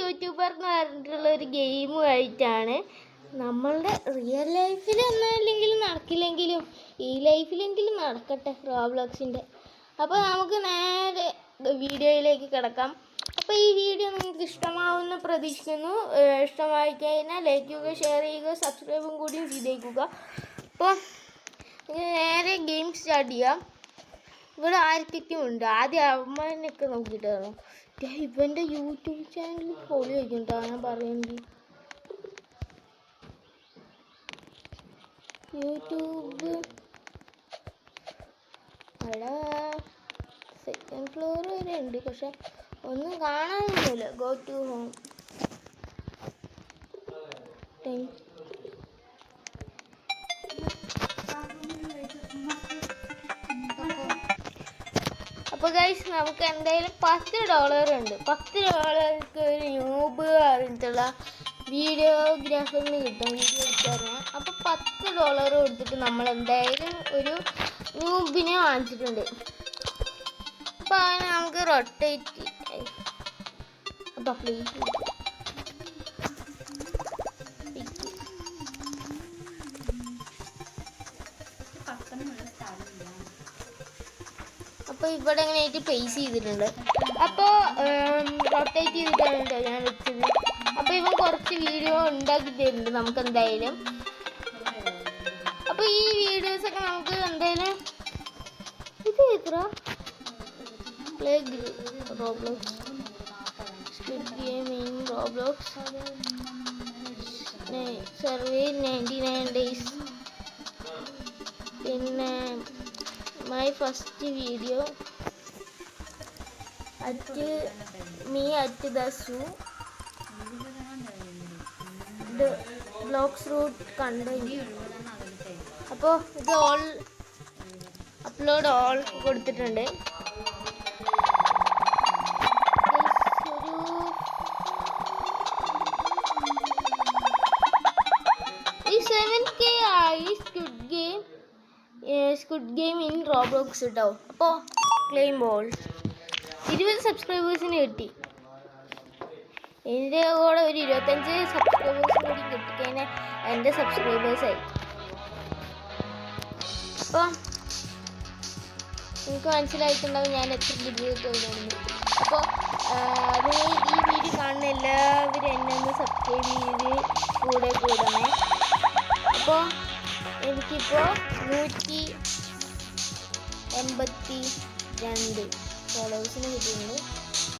YouTuber എന്ന് പറഞ്ഞിട്ടുള്ള ഒരു ഗെയിമുമായിട്ടാണ്. നമ്മളുടെ റിയൽ ലൈഫിലൊന്നും അല്ലെങ്കിലും നടക്കില്ലെങ്കിലും ഈ ലൈഫിലെങ്കിലും നടക്കട്ടെ റോബ്ലോക്സിൻ്റെ. അപ്പോൾ നമുക്ക് നേരെ വീഡിയോയിലേക്ക് കിടക്കാം. അപ്പോൾ ഈ വീഡിയോ നിങ്ങൾക്ക് ഇഷ്ടമാവുമെന്ന് പ്രതീക്ഷിക്കുന്നു. ഇഷ്ടമായി കഴിഞ്ഞാൽ ലൈക്ക് ചെയ്യുക, ഷെയർ ചെയ്യുക, സബ്സ്ക്രൈബും കൂടിയും ചെയ്തേക്കുക. അപ്പോൾ നേരെ ഗെയിം സ്റ്റാർട്ട് ചെയ്യാം. ഇവിടെ ആർക്കൊക്കെയും ഉണ്ട്. ആദ്യം അമ്മനൊക്കെ നോക്കിയിട്ട് വേണം. ഇവൻ്റെ യൂട്യൂബ് ചാനൽ ഫോളോ ചെയ്തിട്ടുണ്ടോ ഞാൻ പറയുന്നത്. യൂട്യൂബ് അവിടെ സെക്കൻഡ് ഫ്ലോർ വരെ ഉണ്ട്, പക്ഷെ ഒന്നും കാണാനൊന്നുമില്ല. Go to home. അപ്പോൾ ഗൈസ് നമുക്ക് എന്തായാലും $10 ഉണ്ട്. $10 ഒരു യൂബ് പറഞ്ഞിട്ടുള്ള വീഡിയോഗ്രാഫറിന് കിട്ടും, വീഡിയോ എടുക്കാറിന്. അപ്പോൾ $10 കൊടുത്തിട്ട് നമ്മൾ എന്തായാലും ഒരു യൂബിനെ വാങ്ങിച്ചിട്ടുണ്ട്. അപ്പോൾ അതിന് നമുക്ക് റൊട്ടേറ്റ് അപ്പോൾ പ്ലീസ് അപ്പോൾ ഇവിടെ എങ്ങനെയായിട്ട് പേസ് ചെയ്തിട്ടുണ്ട്. അപ്പോൾ റൊട്ടേറ്റ് ചെയ്തിട്ടാണ് ഞാൻ വെച്ചത്. അപ്പോൾ ഇവൻ കുറച്ച് വീഡിയോ ഉണ്ടാക്കി തരുന്നുണ്ട് നമുക്ക് എന്തായാലും. അപ്പോൾ ഈ വീഡിയോസൊക്കെ നമുക്ക് എന്തായാലും ഇത് എത്ര play Roblox squid game in Roblox survey 99 days. പിന്നെ my first video me at the zoo, the blocks route content. അപ്പോൾ ഇത് ഓൾ അപ്ലോഡ് ഓൾ കൊടുത്തിട്ടുണ്ട്. ഈ 7K ആയി സ്ക്വിഡ് ഗെയിം ഇൻ റോബ്ലോക്സ് കേട്ടോ. അപ്പോൾ ക്ലെയിം ബോൾ 20 സബ്സ്ക്രൈബേഴ്സിന് കിട്ടി. എൻ്റെ കൂടെ ഒരു 25 സബ്സ്ക്രൈബേഴ്സിന് കൂടി കിട്ടിക്കഴിഞ്ഞാൽ എൻ്റെ സബ്സ്ക്രൈബേഴ്സായി. അപ്പോൾ എനിക്ക് മനസ്സിലായിട്ടുണ്ടാവും ഞാൻ എത്ര വീഡിയോ ചെയ്തിട്ടുണ്ട്. അപ്പോൾ ഈ വീഡിയോ കാണുന്ന എല്ലാവരും എന്നെ ഒന്ന് സബ്സ്ക്രൈബ് ചെയ്ത് കൂടണേ. അപ്പോൾ എനിക്കിപ്പോൾ 182 ഫോളോവേഴ്സിന് കിട്ടിയിട്ടുണ്ട്.